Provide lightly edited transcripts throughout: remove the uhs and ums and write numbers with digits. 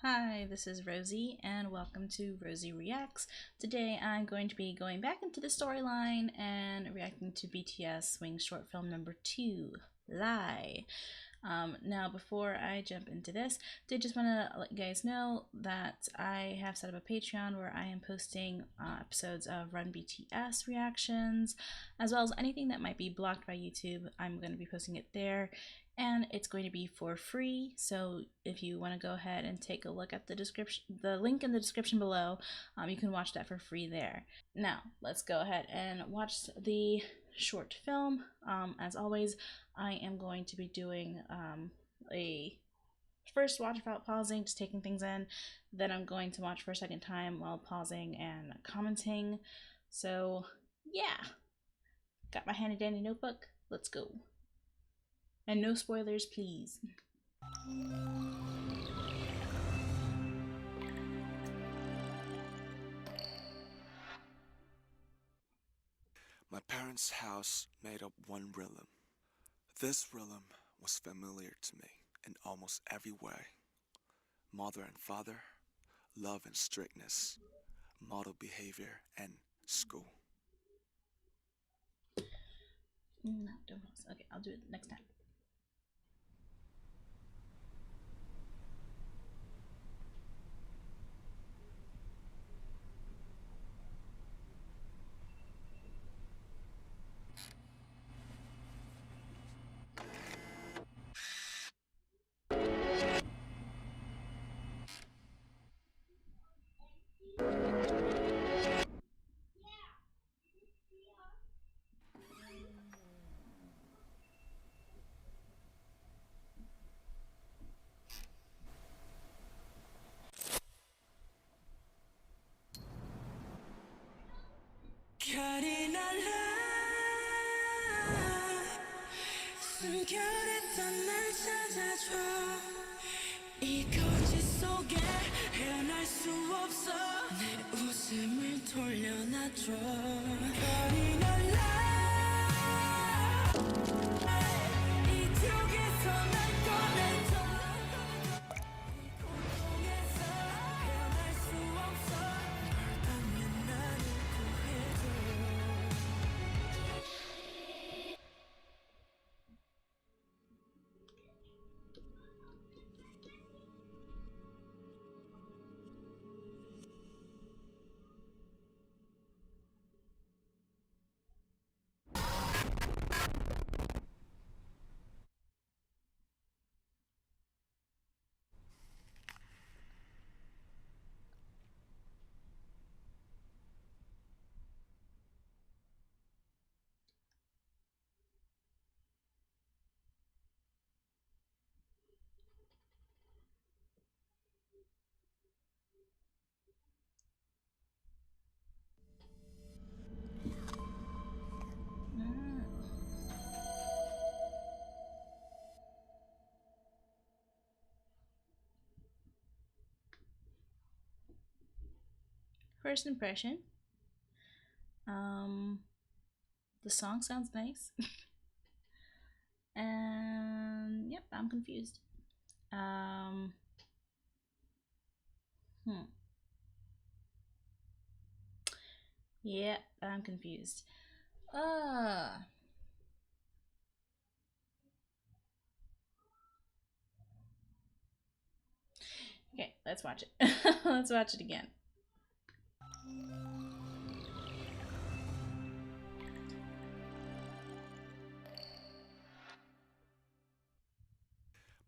Hi, this is Rosie, and welcome to Rosie Reacts. Today I'm going to be going back into the storyline and reacting to BTS Swing short film number 2, Lie. Now, before I jump into this, I just want to let you guys know that I have set up a Patreon where I am posting episodes of Run BTS reactions, as well as anything that might be blocked by YouTube. I'm going to be posting it there, and it's going to be for free. So if you want to go ahead and take a look at the link in the description below, you can watch that for free there. Now, let's go ahead and watch the short film. As always, I am going to be doing a first watch without pausing, just taking things in. Then I'm going to watch for a second time while pausing and commenting. So, yeah, got my handy dandy notebook. Let's go. And no spoilers, please. My parents' house made up one rhythm. This rhythm was familiar to me in almost every way. Mother and father, love and strictness, model behavior, and school. No, don't pause. Okay, I'll do it next time. 별이 날아 숨결했던 날 찾아줘 이 거짓 속에 헤어날 수 없어 내 웃음을 돌려놔줘 별이 날아 이쪽에서 날 꺼내줘 이 고통에서 헤어날 수 없어 너라면 나를 구해줘 First impression. Um, the song sounds nice. And yep, I'm confused. Um, hmm. Yeah, I'm confused. Uh, okay, let's watch it. Let's watch it again.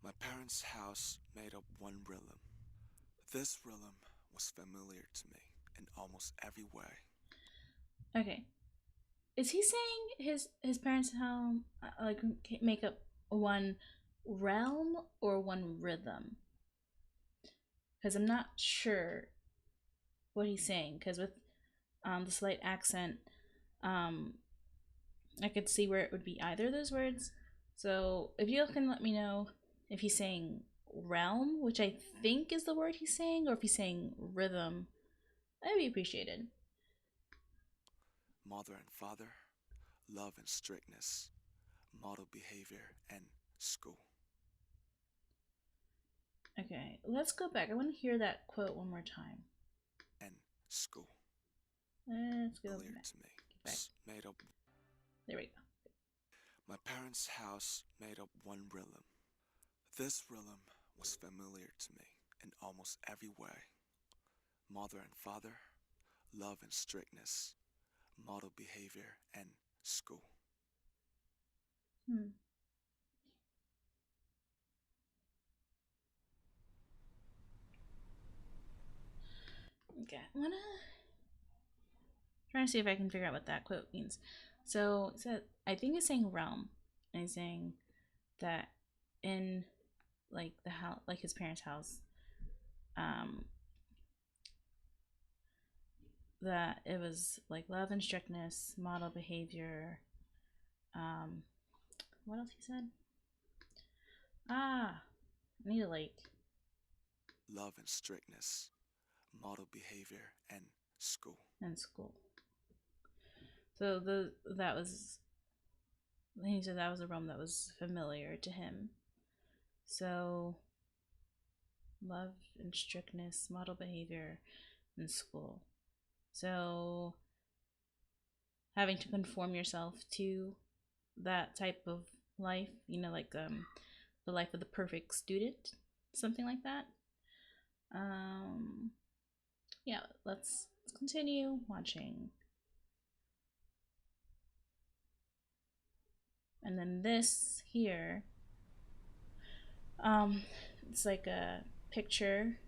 My parents' house made up one rhythm. This rhythm was familiar to me in almost every way. Okay, is he saying his parents' home like make up one realm or one rhythm? Because I'm not sure what he's saying. Because with the slight accent, um, I could see where it would be either of those words. So if you can let me know if he's saying realm, which I think is the word he's saying, or if he's saying rhythm, that'd be appreciated. Mother and father, love and strictness, model behavior, and school. Okay, let's go back. I want to hear that quote one more time. And school. Let's go Familiar back. to me. Back. Made up. There we go. My parents' house made up one rhythm. This rhythm was familiar to me in almost every way. Mother and father, love and strictness, model behavior, and school. Hmm. Okay, I'm gonna try to see if I can figure out what that quote means. So it said, I think it's saying realm, and it's saying that in like the house, like his parents' house, um, that it was like love and strictness, model behavior. What else he said? I need to like Love and strictness, model behavior, and school. and school. So that was, he said that was a realm that was familiar to him. So love and strictness, model behavior, and school. So having to conform yourself to that type of life, you know, like the life of the perfect student, something like that. Yeah, let's continue watching. And then this here, it's like a picture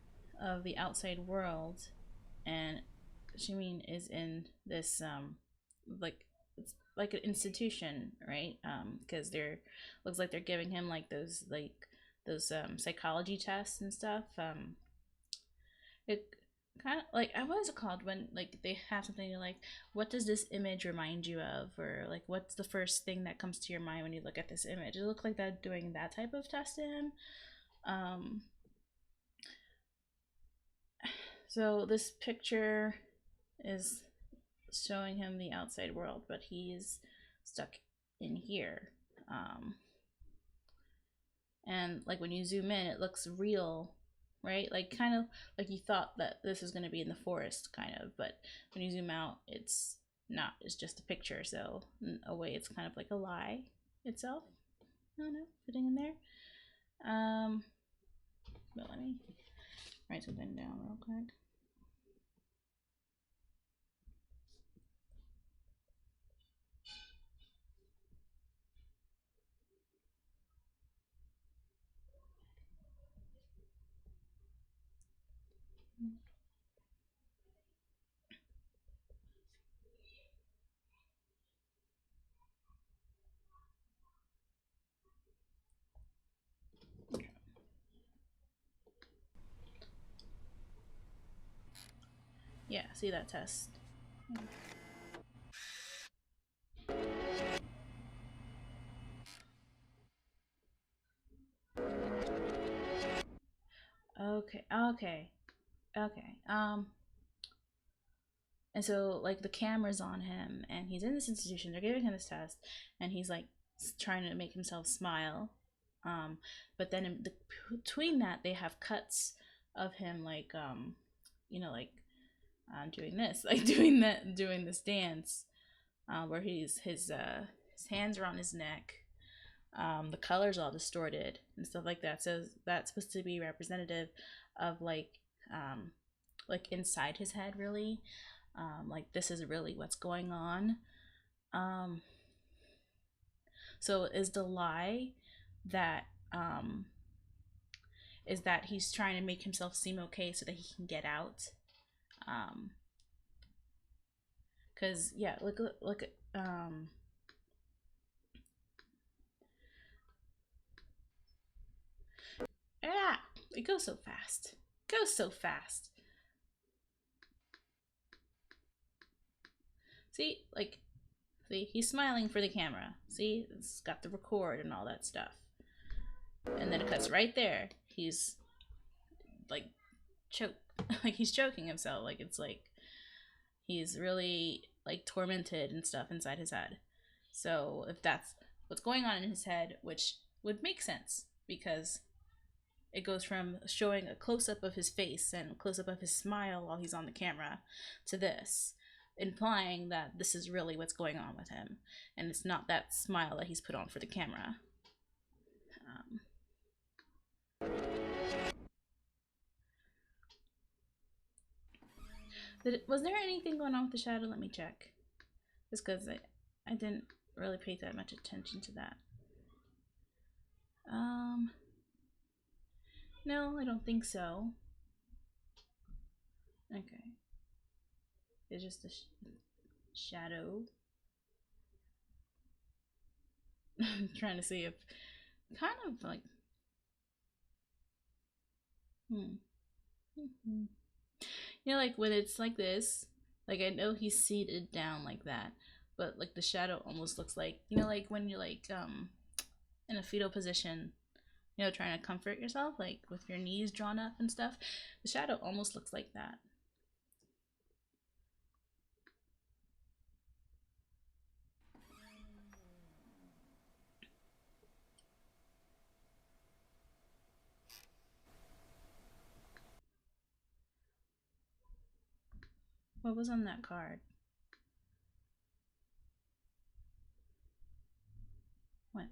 of the outside world, and Jimin is in this like it's like an institution, right? Because they're looks like they're giving him like those psychology tests and stuff. It kind of like, what is it called when like they have something like, what does this image remind you of, or like what's the first thing that comes to your mind when you look at this image? It looks like they're doing that type of test to him. So this picture is showing him the outside world, but he's stuck in here. And like when you zoom in, it looks real, right? Like kind of like you thought that this was going to be in the forest, kind of, but when you zoom out, it's not. It's just a picture. So in a way, it's kind of like a lie itself. I don't know, fitting in there. But let me write something down real quick. Yeah, see that test. Okay. And so like the camera's on him, and he's in this institution. They're giving him this test, and he's like trying to make himself smile. But then between that, they have cuts of him like you know, like doing this, like doing this dance, where his hands are on his neck. The colors all distorted and stuff like that. So that's supposed to be representative of like inside his head, really. Like this is really what's going on. Um, so is the lie that is that he's trying to make himself seem okay so that he can get out? Because yeah, look ah, it goes so fast. It goes so fast. See, like, see, he's smiling for the camera. See, it's got the record and all that stuff. And then it cuts right there. He's like choke, like he's choking himself. Like it's like he's really like tormented and stuff inside his head. So if that's what's going on in his head, which would make sense because it goes from showing a close-up of his face and a close-up of his smile while he's on the camera to this, implying that this is really what's going on with him, and it's not that smile that he's put on for the camera. Was there anything going on with the shadow? Let me check. Just because I didn't really pay that much attention to that. No, I don't think so. Okay. It's just a shadow. I'm trying to see if kind of like you know, like when it's like this, like I know he's seated down like that, but like the shadow almost looks like, you know, like when you're like in a fetal position, you know, trying to comfort yourself, like with your knees drawn up and stuff. The shadow almost looks like that. What was on that card? What?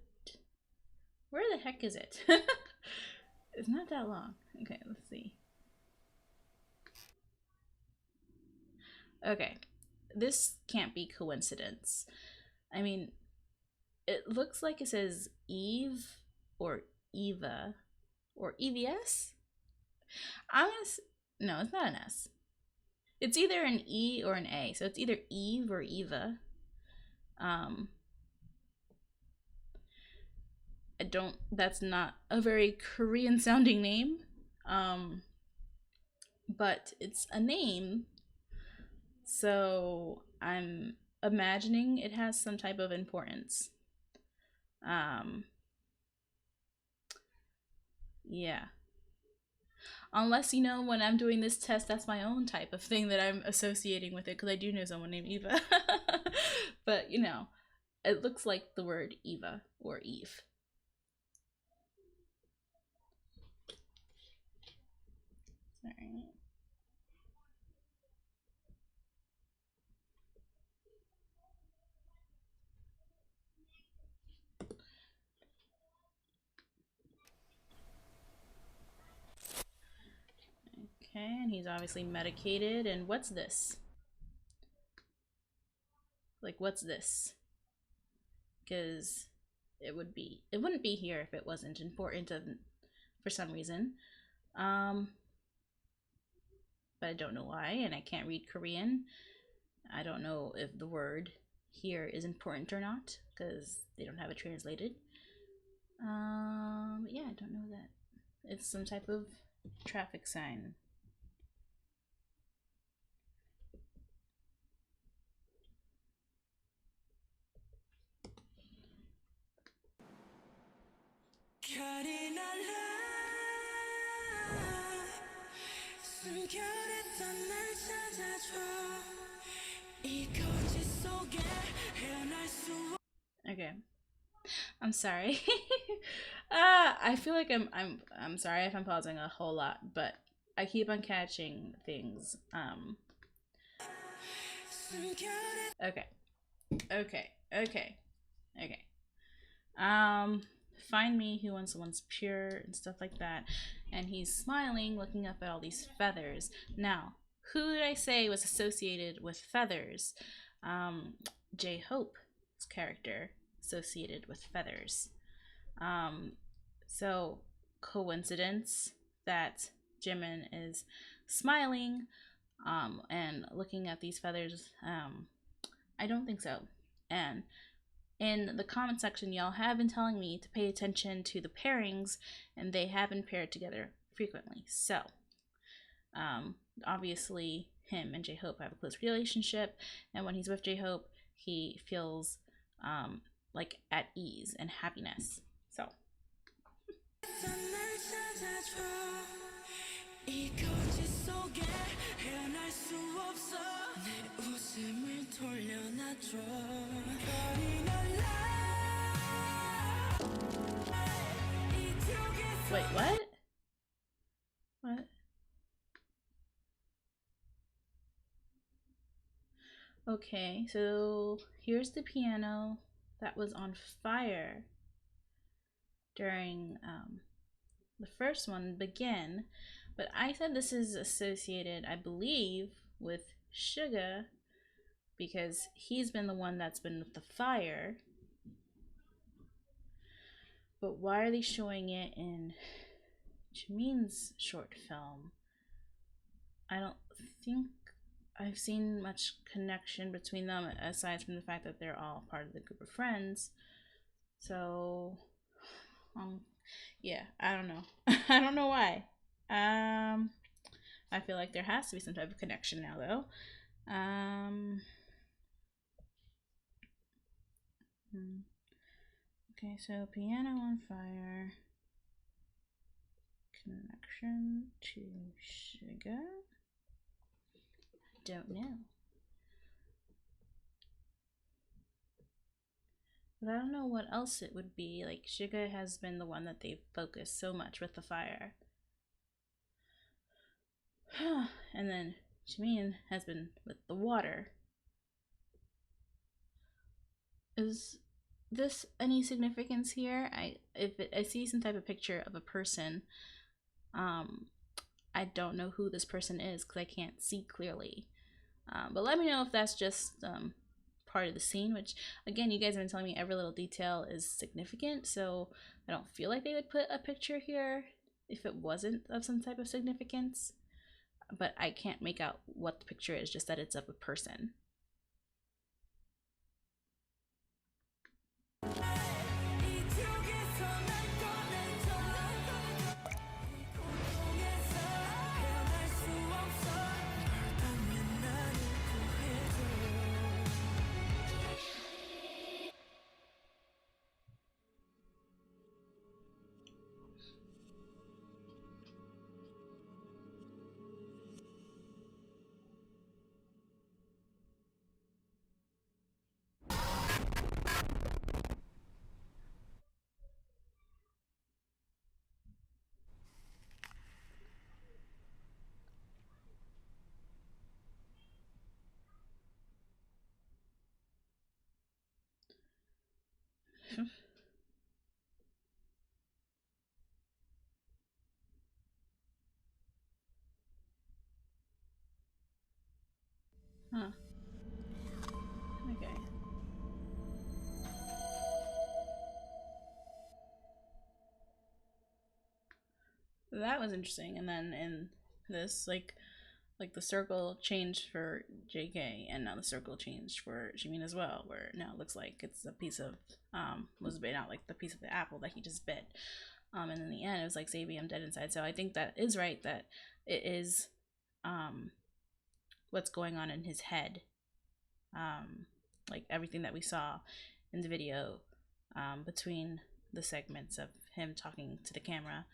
Where the heck is it? It's not that long. Okay, let's see. Okay, this can't be coincidence. I mean, it looks like it says Eve or Eva or EVS. No, it's not an S. It's either an E or an A, so it's either Eve or Eva. That's not a very Korean sounding name, but it's a name, so I'm imagining it has some type of importance. Yeah. Unless, you know, when I'm doing this test, that's my own type of thing that I'm associating with it, because I do know someone named Eva. But, you know, it looks like the word Eva or Eve. Sorry. Okay, and he's obviously medicated. And what's this? Like, what's this? Because it wouldn't be here if it wasn't important for some reason. But I don't know why, and I can't read Korean. I don't know if the word here is important or not, because they don't have it translated. Yeah, I don't know that. It's some type of traffic sign. Okay, I'm sorry. I feel like I'm sorry if I'm pausing a whole lot, but I keep on catching things. Okay. Find me who wants someone's pure and stuff like that. And he's smiling, looking up at all these feathers. Now, who did I say was associated with feathers? J-Hope's character associated with feathers. So coincidence that Jimin is smiling and looking at these feathers? I don't think so. And in the comment section, y'all have been telling me to pay attention to the pairings, and they have been paired together frequently. So, obviously, him and J-Hope have a close relationship, and when he's with J-Hope, he feels like at ease and happiness. So. Wait, what? Okay, so here's the piano that was on fire during the first one, Begin. But I said this is associated, I believe, with Suga because he's been the one that's been with the fire. But why are they showing it in Jimin's short film? I don't think I've seen much connection between them aside from the fact that they're all part of the group of friends. So, yeah, I don't know. I don't know why. I feel like there has to be some type of connection now, though. Okay, so piano on fire. Connection to Suga. Don't know. But I don't know what else it would be. Like, Suga has been the one that they've focused so much with the fire. And then Jimin has been with the water. Is this any significance here? I see some type of picture of a person. I don't know who this person is because I can't see clearly. But let me know if that's just part of the scene, which again, you guys have been telling me every little detail is significant, so I don't feel like they would put a picture here if it wasn't of some type of significance. But I can't make out what the picture is, just that it's of a person. Huh. Okay. That was interesting. And then in this, like the circle changed for JK, and now the circle changed for Jimin as well, where now it looks like it's a piece of was bit out, like the piece of the apple that he just bit. And in the end, it was like, Zabi, I'm dead inside. So I think that is right, that it is what's going on in his head. Like everything that we saw in the video between the segments of him talking to the camera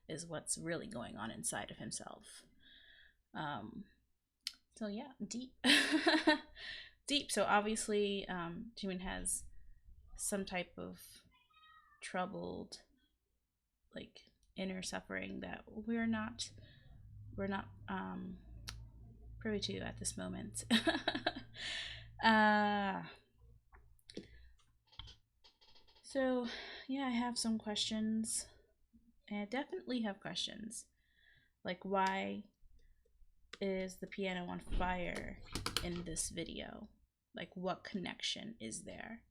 is what's really going on inside of himself. So yeah, deep. Deep. So obviously Jimin has some type of troubled, like, inner suffering that we're not privy to at this moment. So yeah, I have some questions. And I definitely have questions. Like, why is the piano on fire in this video? Like, what connection is there?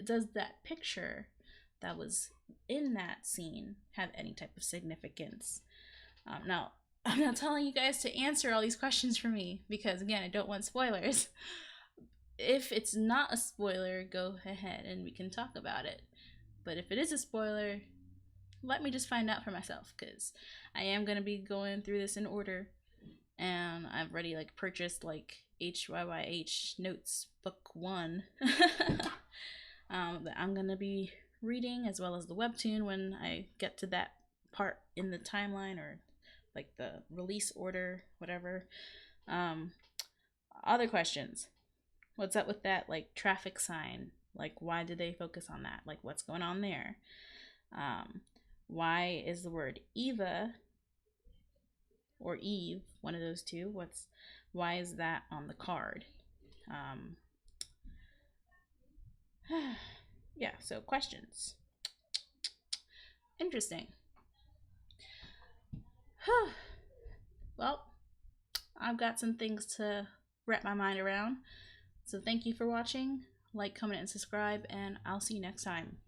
Does that picture that was in that scene have any type of significance? Now, I'm not telling you guys to answer all these questions for me because, again, I don't want spoilers. If it's not a spoiler, go ahead and we can talk about it. But if it is a spoiler, let me just find out for myself, because I am going to be going through this in order, and I've already like purchased like HYYH Notes Book 1 that I'm going to be reading, as well as the webtoon when I get to that part in the timeline, or like the release order, whatever. Other questions. What's up with that like traffic sign? Like, why did they focus on that? Like, what's going on there? Why is the word Eva or Eve, one of those two. Why is that on the card? Yeah, so questions. Interesting. Well, I've got some things to wrap my mind around. So thank you for watching. Like, comment, and subscribe, and I'll see you next time.